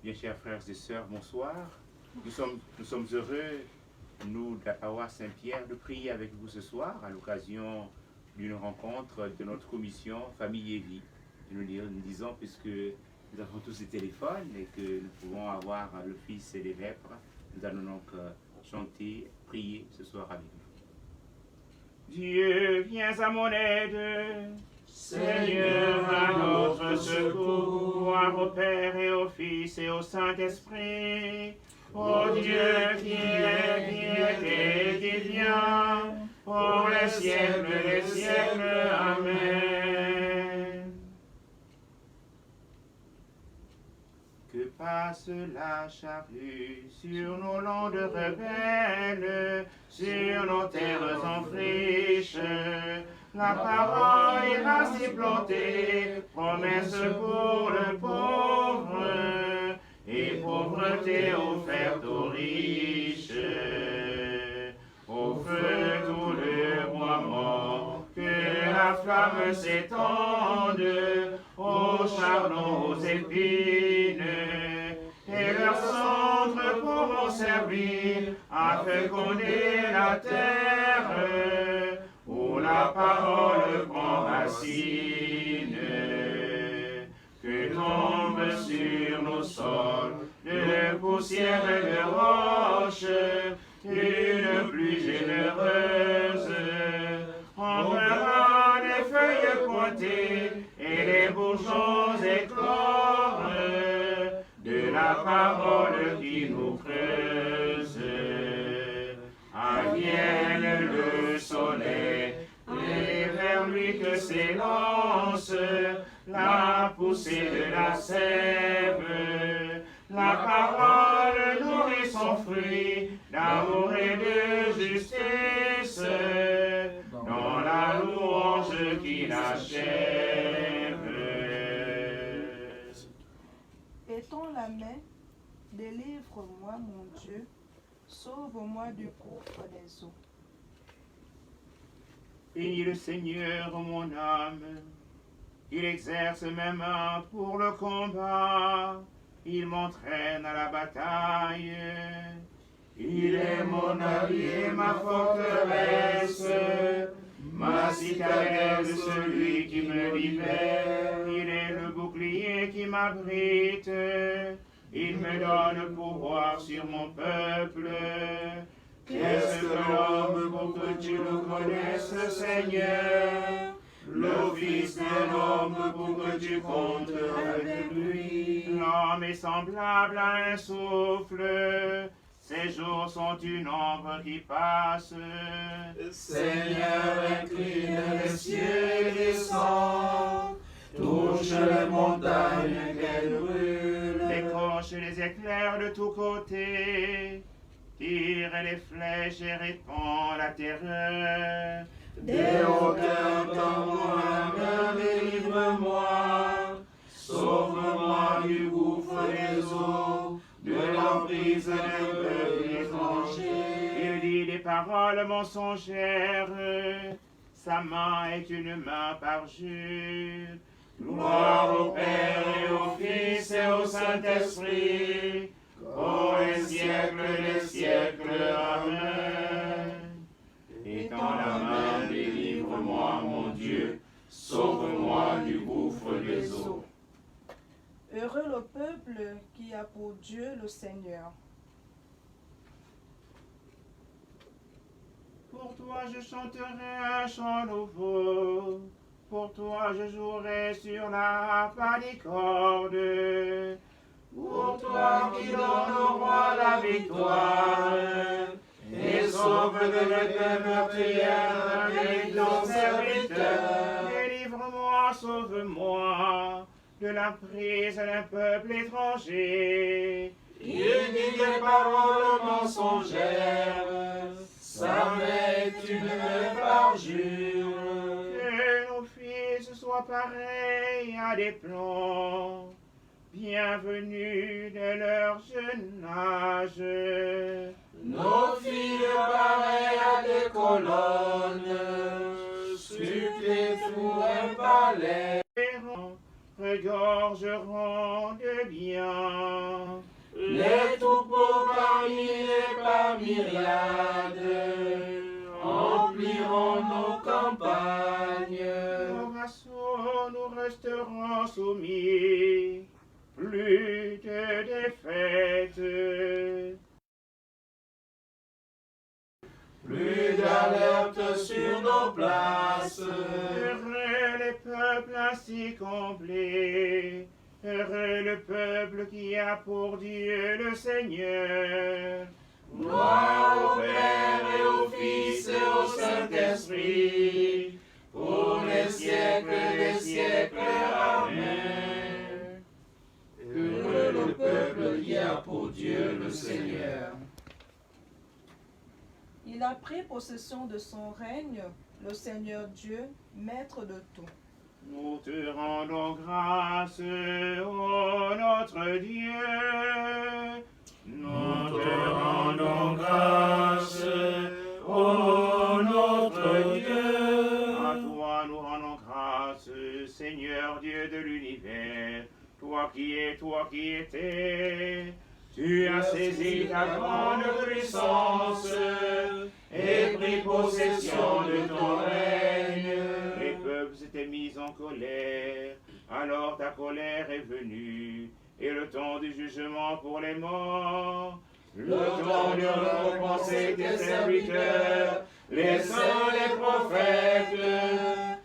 Bien chers frères et sœurs, bonsoir. Nous sommes heureux, nous, de la paroisse Saint-Pierre, de prier avec vous ce soir à l'occasion d'une rencontre de notre commission Famille et Vie. Nous disons, puisque nous avons tous des téléphones et que nous pouvons avoir le Fils et les vêpres, nous allons donc chanter, prier ce soir avec vous. Dieu, viens à mon aide. Seigneur, à notre secours, gloire au Père et au Fils et au Saint-Esprit, ô Dieu qui est et qui vient, pour les siècles des siècles. Amen. Que passe la charrue sur nos landes rebelles, sur nos terres en friche. La parole ira s'y planter, promesse pour le pauvre, et pauvreté offerte aux riches. Au feu tout le bois mort, que la flamme s'étende, aux charbons, aux épines, et leurs cendres pourront servir à féconder la terre, où la parole prend racine. Que tombe sur nos sols de poussière et de roches une pluie généreuse, enverra des feuilles pointées et des bourgeons éclore de la parole qui nous creuse. Vienne le soleil, et vers lui que s'élance la poussée de la sève. La parole nourrit son fruit d'amour et de justice, dans la louange qui l'achève. Étends la main, délivre-moi, mon Dieu, sauve-moi du gouffre des eaux. Bénis le Seigneur, mon âme. Il exerce mes mains pour le combat. Il m'entraîne à la bataille. Il est mon allié, ma forteresse, ma citadelle, celui qui me libère. Il est le bouclier qui m'abrite. Il me donne pouvoir sur mon peuple. Qu'est-ce que l'homme pour que tu le connaisses, Seigneur? L'office d'un homme pour que tu comptes avec lui. L'homme est semblable à un souffle. Ses jours sont une ombre qui passe. Seigneur, incline les cieux et descend. Touche les montagnes qu'elles brûlent. Décroche les éclairs de tous côtés. Tire les flèches et répand la terreur. Des hauteurs, tends-moi la main, délivre-moi. Sauve-moi du gouffre des eaux, de l'emprise d'un peuple étranger. Il dit des paroles mensongères. Sa main est une main parjure. Gloire au Père et au Fils et au Saint-Esprit, pour les siècles des siècles. Amen. Étends la main, délivre-moi, mon Dieu, sauve-moi du gouffre des eaux. Heureux le peuple qui a pour Dieu le Seigneur. Pour toi je chanterai un chant nouveau. Pour toi je jouerai sur la harpe à des cordes. Pour toi qui donnes au roi la victoire, et sauve de tes meurtrières avec ton serviteur. Délivre-moi, sauve-moi de la prise d'un peuple étranger. Il dit des paroles mensongères, sa main est une main parjure. Que nos fils soient pareils à des plomb, bienvenue de leur jeune âge. Nos filles pareilles à des colonnes, suppléent pour un palais. Regorgeront de bien. Les troupeaux par milliers et par myriades empliront nos campagnes. Nos vassaux nous resterons soumis, plus de défaites. Plus d'alerte sur nos places. Heureux les peuples ainsi comblés, heureux le peuple qui a pour Dieu le Seigneur. Gloire au Père et au Fils et au Saint-Esprit, pour les siècles des siècles. Amen. Heureux le peuple qui a pour Dieu le Seigneur. Il a pris possession de son règne, le Seigneur Dieu, maître de tout. Nous te rendons grâce, ô notre Dieu. Nous te rendons grâce, ô notre Dieu. À toi nous rendons grâce, Seigneur Dieu de l'univers, toi qui étais. Tu as saisi ta grande puissance et pris possession de ton règne. Les peuples étaient mis en colère, alors ta colère est venue, et le temps du jugement pour les morts, le temps de récompenser tes serviteurs, les saints, les prophètes,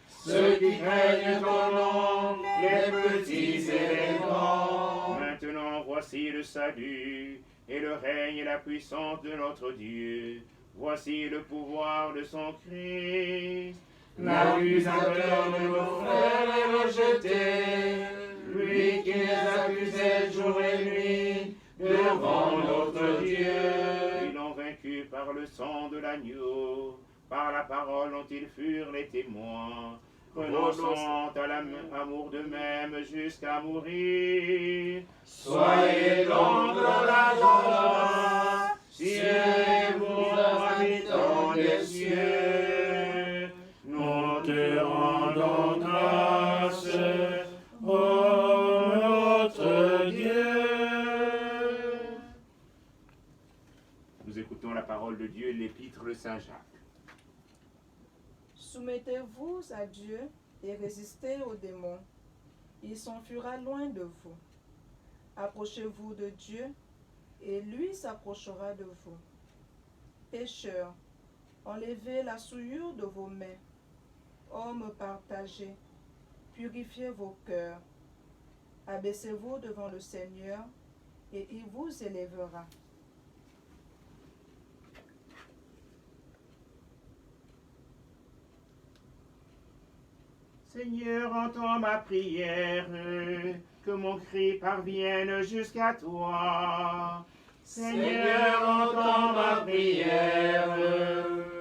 ceux qui craignent ton nom, les petits et les grands. Maintenant, voici le salut et le règne et la puissance de notre Dieu. Voici le pouvoir de son Christ. L'accusateur de nos frères est rejeté, lui qui les accusait jour et nuit devant notre Dieu. Ils l'ont vaincu par le sang de l'agneau, par la parole dont ils furent les témoins, renonçant à l'amour d'eux-mêmes jusqu'à mourir. Soyez donc dans la joie, cieux, vous habitants des cieux. Nous te rendons grâce, ô notre Dieu. Nous écoutons la parole de Dieu, l'épître de Saint Jacques. Soumettez-vous à Dieu et résistez aux démons. Il s'enfuira loin de vous. Approchez-vous de Dieu et lui s'approchera de vous. Pécheurs, enlevez la souillure de vos mains. Hommes partagés, purifiez vos cœurs. Abaissez-vous devant le Seigneur et il vous élèvera. Seigneur, entends ma prière, que mon cri parvienne jusqu'à toi. Seigneur, entends ma prière,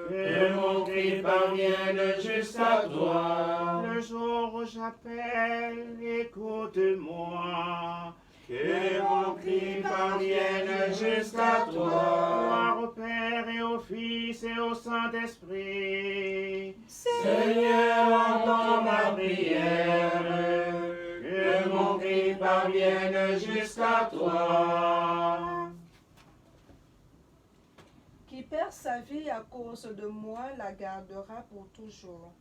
que mon cri parvienne jusqu'à toi. Le jour où j'appelle, écoute-moi. Que mon cri parvienne jusqu'à toi. Gloire au Père et au Fils et au Saint-Esprit. Seigneur, entends ma prière, que mon cri parvienne jusqu'à toi. Qui perd sa vie à cause de moi la gardera pour toujours.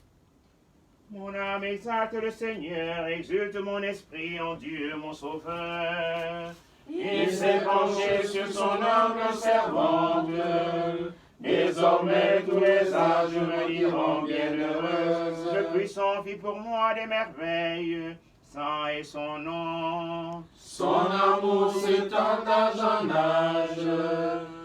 Mon âme exalte le Seigneur, exulte mon esprit en Dieu mon Sauveur. Il s'est penché sur son humble servante. Désormais tous les âges me diront bienheureuse. Le puissant fit pour moi des merveilles, saint est son nom. Son amour s'étend d'âge en âge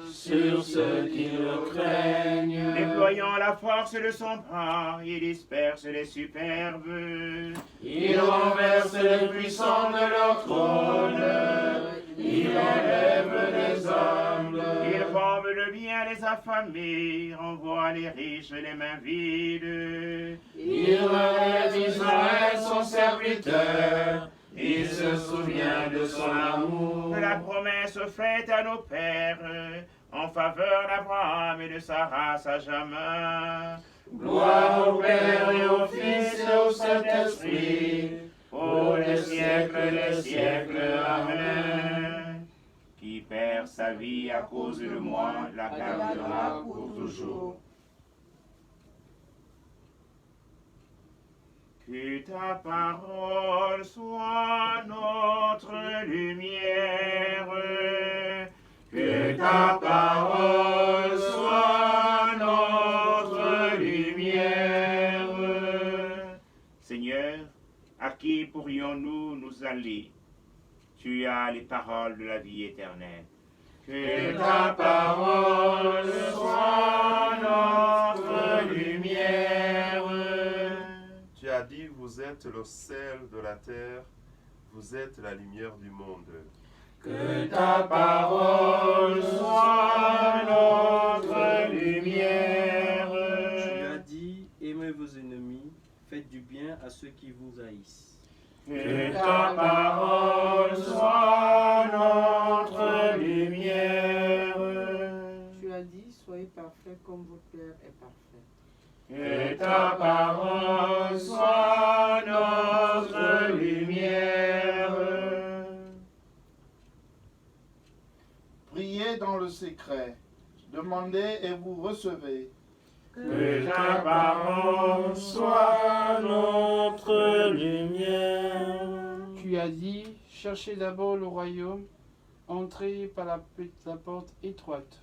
sur ceux qui le craignent. Déployant la force de son bras, il disperse les superbes. Il renverse les puissants de leur trône. Il enlève les humbles. Il forme le bien les affamés, renvoie les riches les mains vides. Il relève Israël son serviteur. Il se souvient de son amour. De la promesse faite à nos pères, en faveur d'Abraham et de sa race à jamais. Gloire au Père et au Fils et au Saint-Esprit, pour les siècles des siècles. Amen. Qui perd sa vie à cause de moi, la gardera pour toujours. Que ta parole soit notre lumière, que ta parole soit notre lumière. Seigneur, à qui pourrions-nous nous aller? Tu as les paroles de la vie éternelle. Que ta parole soit notre lumière. Tu as dit, vous êtes le sel de la terre, vous êtes la lumière du monde. Que ta parole soit notre lumière. Tu as dit, aimez vos ennemis, faites du bien à ceux qui vous haïssent. Que ta parole soit notre lumière. Tu as dit, soyez parfaits comme votre Père est parfait. Que ta parole soit notre lumière. Priez dans le secret, demandez et vous recevez. Que ta parole soit notre lumière. Tu as dit, cherchez d'abord le royaume, entrez par la porte étroite.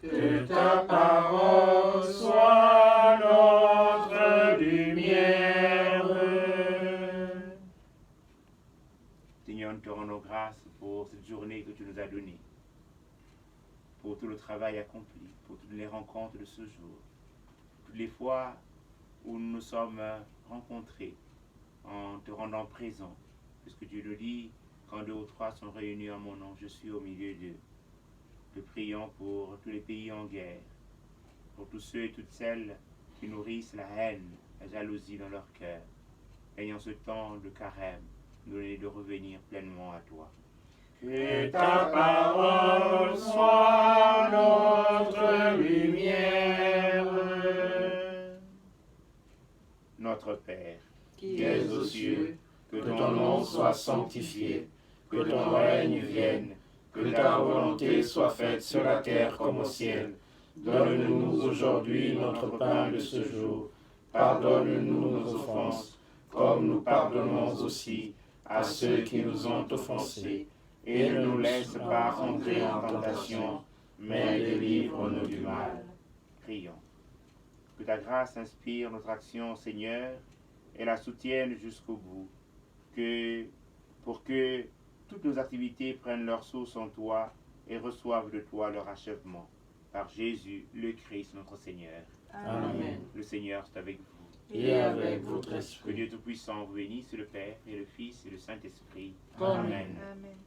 Que ta parole soit notre lumière. Seigneur, nous te rendons grâce pour cette journée que tu nous as donnée, pour tout le travail accompli, pour toutes les rencontres de ce jour, toutes les fois où nous nous sommes rencontrés en te rendant présent, puisque tu nous dis, quand 2 ou 3 sont réunis en mon nom, je suis au milieu d'eux. Nous prions pour tous les pays en guerre, pour tous ceux et toutes celles qui nourrissent la haine, la jalousie dans leur cœur. Ayant ce temps de carême, nous donner de revenir pleinement à toi. Que ta parole soit notre lumière. Notre Père, Qui es aux cieux, que ton nom soit sanctifié, que ton règne vienne, que ta volonté soit faite sur la terre comme au ciel. Donne-nous aujourd'hui notre pain de ce jour. Pardonne-nous nos offenses, comme nous pardonnons aussi à ceux qui nous ont offensés. Et ne nous laisse pas entrer en tentation, mais délivre-nous du mal. prions. Que ta grâce inspire notre action, Seigneur, et la soutienne jusqu'au bout. Pour que toutes nos activités prennent leur source en toi et reçoivent de toi leur achèvement. Par Jésus, le Christ, notre Seigneur. Amen. Le Seigneur est avec vous. Et avec votre Que esprit. Dieu Tout-Puissant vous bénisse, le Père et le Fils et le Saint-Esprit. Amen. Amen.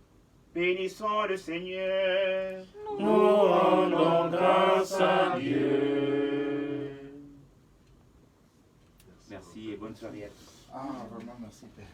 Bénissons le Seigneur. Nous rendons grâce à Dieu. Merci et bonne soirée à tous. Ah, vraiment, merci Père.